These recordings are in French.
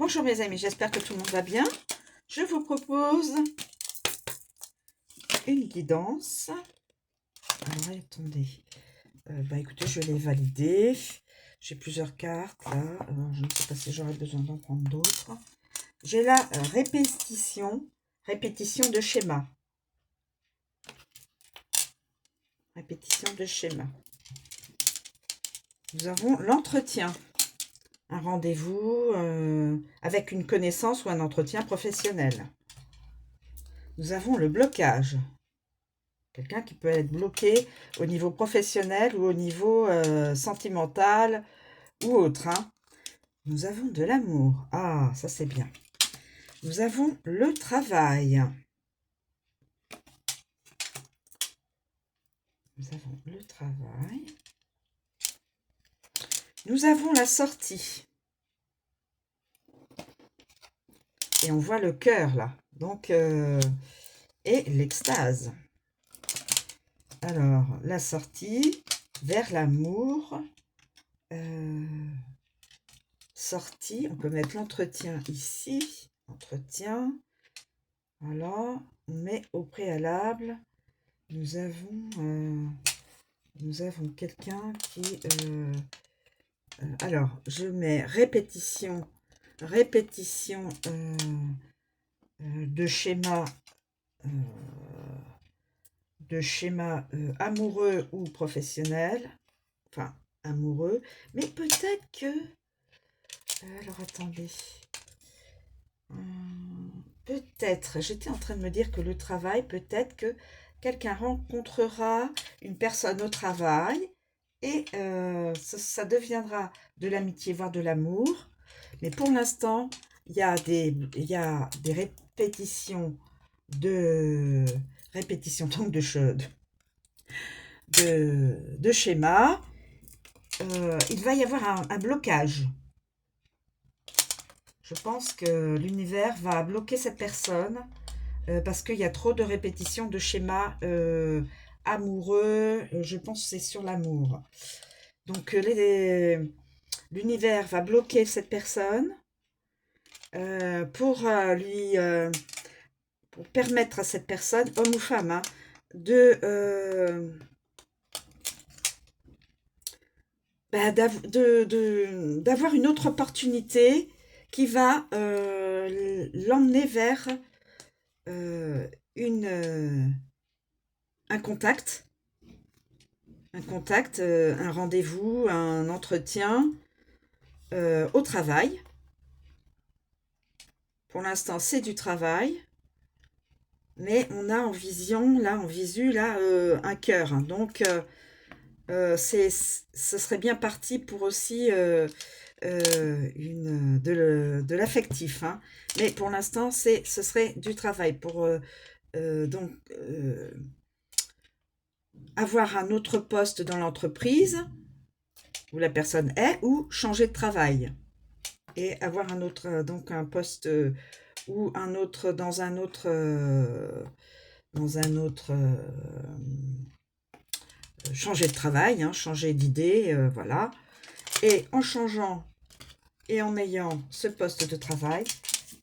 Bonjour mes amis, j'espère que tout le monde va bien. Je vous propose une guidance. Alors attendez, écoutez, je l'ai validée. J'ai plusieurs cartes là. Je ne sais pas si j'aurai besoin d'en prendre d'autres. J'ai la répétition de schéma. Répétition de schéma. Nous avons l'entretien. Un rendez-vous avec une connaissance ou un entretien professionnel. Nous avons le blocage. Quelqu'un qui peut être bloqué au niveau professionnel ou au niveau sentimental ou autre. Hein. Nous avons de l'amour. Ah, ça c'est bien. Nous avons le travail. Nous avons le travail. Nous avons la sortie. Et on voit le cœur là. Donc, et l'extase. Alors, la sortie vers l'amour. Sortie, on peut mettre l'entretien ici. Entretien. Voilà. On met au préalable. Nous avons quelqu'un qui... alors, je mets répétition de schéma amoureux ou professionnel, enfin amoureux, mais peut-être que alors attendez, peut-être, j'étais en train de me dire que le travail, peut-être que quelqu'un rencontrera une personne au travail et ça deviendra de l'amitié, voire de l'amour. Mais pour l'instant, il y a des répétitions donc de schémas. Il va y avoir un blocage. Je pense que l'univers va bloquer cette personne parce qu'il y a trop de répétitions de schémas amoureux. Je pense que c'est sur l'amour. Donc l'univers va bloquer cette personne pour pour permettre à cette personne, homme ou femme, hein, d'avoir une autre opportunité qui va l'emmener vers un contact, un rendez-vous, un entretien au travail. Pour l'instant, c'est du travail, mais on a en vision, là, en visu, là, un cœur. Hein. Donc, ce serait bien parti pour aussi de l'affectif. Hein. Mais pour l'instant, ce serait du travail pour donc avoir un autre poste dans l'entreprise où la personne est ou changer de travail et avoir un autre donc un poste ou un autre dans un autre changer de travail, hein, changer d'idée, voilà. Et en changeant et en ayant ce poste de travail,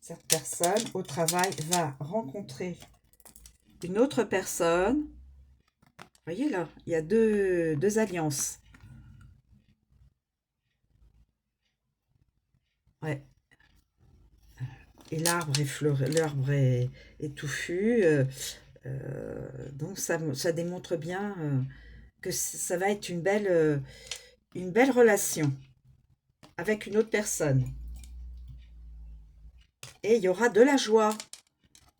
cette personne au travail va rencontrer une autre personne. Vous voyez là, il y a deux alliances. Ouais. Et l'arbre est touffu. Donc ça démontre bien que ça va être une belle relation avec une autre personne. Et il y aura de la joie.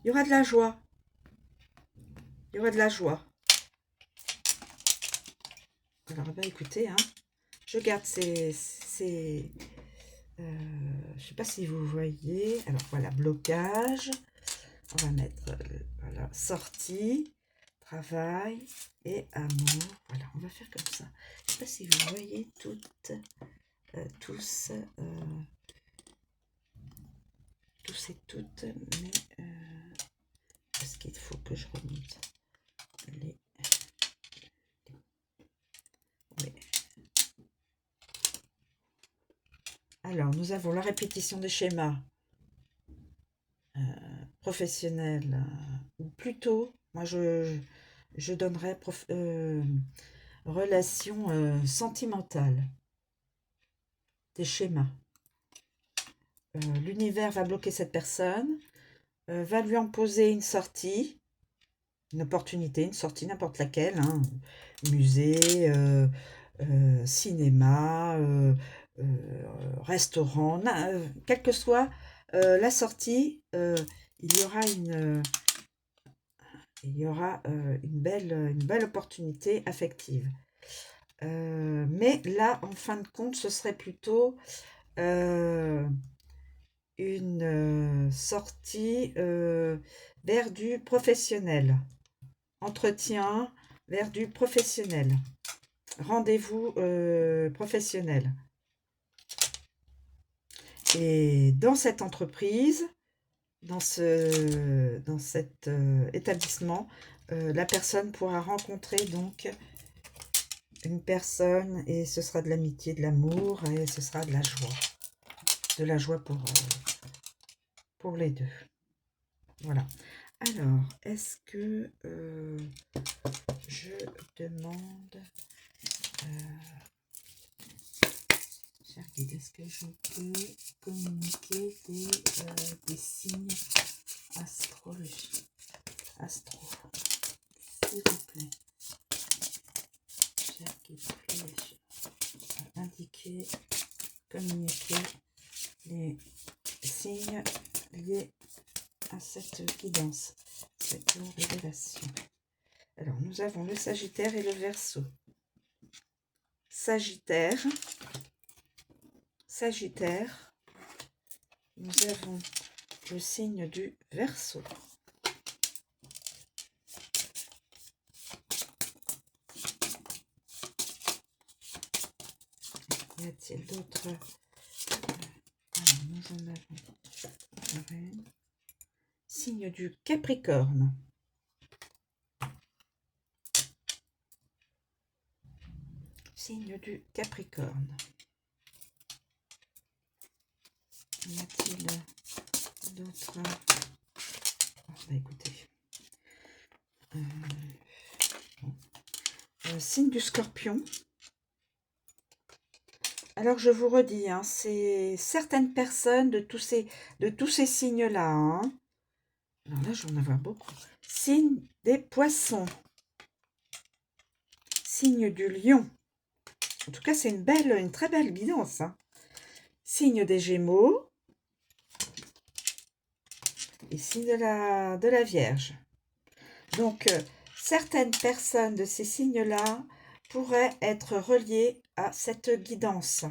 Il y aura de la joie. Il y aura de la joie. Alors, écoutez, hein, je garde je sais pas si vous voyez. Alors, voilà, blocage. On va mettre, voilà, sortie, travail et amour. Voilà, on va faire comme ça. Je sais pas si vous voyez tous et toutes, mais parce qu'il faut que je remonte les... Oui. Alors, nous avons la répétition des schémas professionnels, ou plutôt, moi je donnerais relation sentimentale, des schémas. L'univers va bloquer cette personne, va lui imposer une sortie, une opportunité, une sortie n'importe laquelle, hein, musée, cinéma, restaurant, quelle que soit la sortie, il y aura une belle opportunité affective. Mais là, en fin de compte, ce serait plutôt une sortie vers du professionnel. Entretien vers du professionnel. Rendez-vous professionnel. Et dans cette entreprise, dans cet établissement, la personne pourra rencontrer donc une personne, et ce sera de l'amitié, de l'amour, et ce sera de la joie pour les deux. Voilà. Alors, est-ce que je demande, cher guide, est-ce que je peux communiquer des signes astrologiques, astro, s'il vous plaît, cher guide, puis-je indiquer, communiquer les signes liés à cette guidance, cette révélation. Alors, nous avons le Sagittaire et le Verseau. Sagittaire, nous avons le signe du Verseau. Y a-t-il d'autres? Alors, nous en avons. Signe du Capricorne. Signe du Capricorne. Y a-t-il d'autres? Écoutez. Signe du Scorpion. Alors, je vous redis, hein, c'est certaines personnes de tous ces signes-là. Hein. Alors là, je vais en avoir beaucoup. Signe des Poissons. Signe du Lion. En tout cas, c'est une très belle guidance. Hein. Signe des Gémeaux. Et signe de la Vierge. Donc, certaines personnes de ces signes-là pourraient être reliées à cette guidance.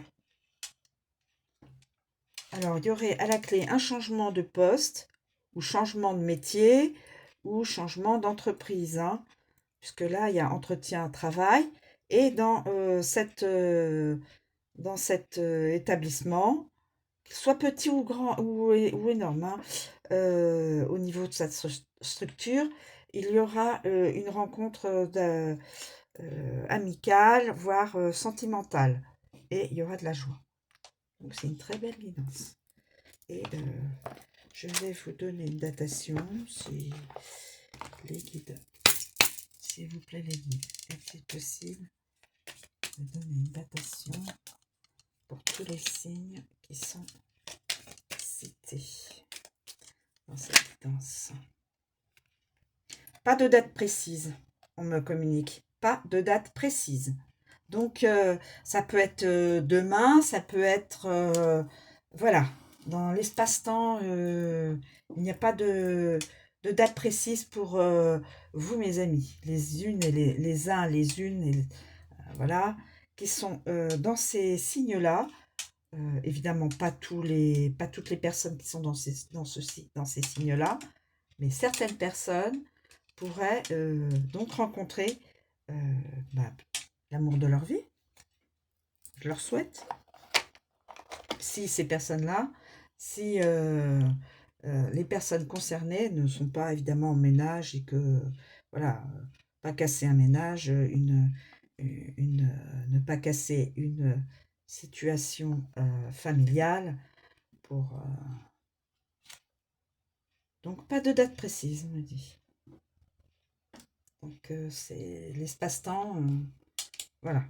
Alors, il y aurait à la clé un changement de poste, ou changement de métier, ou changement d'entreprise. Hein, puisque là, il y a entretien, travail. Et dans cet établissement, soit petit ou grand ou énorme, hein, au niveau de cette structure, il y aura une rencontre amicale, voire sentimentale. Et il y aura de la joie. Donc c'est une très belle guidance. Et je vais vous donner une datation, si les guides, s'il vous plaît les guides, est-il possible de donner une datation pour tous les signes qui sont cités dans cette guidance. Pas de date précise, on me communique. Pas de date précise. Donc, ça peut être demain, ça peut être... voilà, dans l'espace-temps, il n'y a pas de date précise pour vous, mes amis. Les unes et les uns, les unes, et, voilà, qui sont dans ces signes-là. Évidemment, pas toutes les personnes qui sont dans ces signes-là, mais certaines personnes pourraient donc rencontrer l'amour de leur vie. Je leur souhaite. Si ces personnes-là, si les personnes concernées ne sont pas évidemment en ménage et que, voilà, pas casser un ménage, ne pas casser une situation familiale. Donc, pas de date précise, on me dit. Donc, c'est l'espace-temps. Voilà.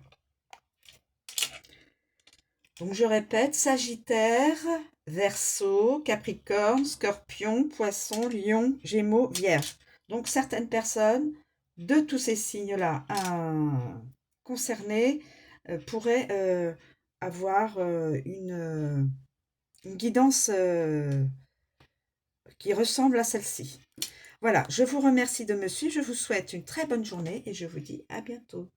Donc, je répète, Sagittaire, Verseau, Capricorne, Scorpion, Poisson, Lion, Gémeaux, Vierge. Donc, certaines personnes de tous ces signes-là concernés pourraient avoir une guidance qui ressemble à celle-ci. Voilà, je vous remercie de me suivre, je vous souhaite une très bonne journée et je vous dis à bientôt.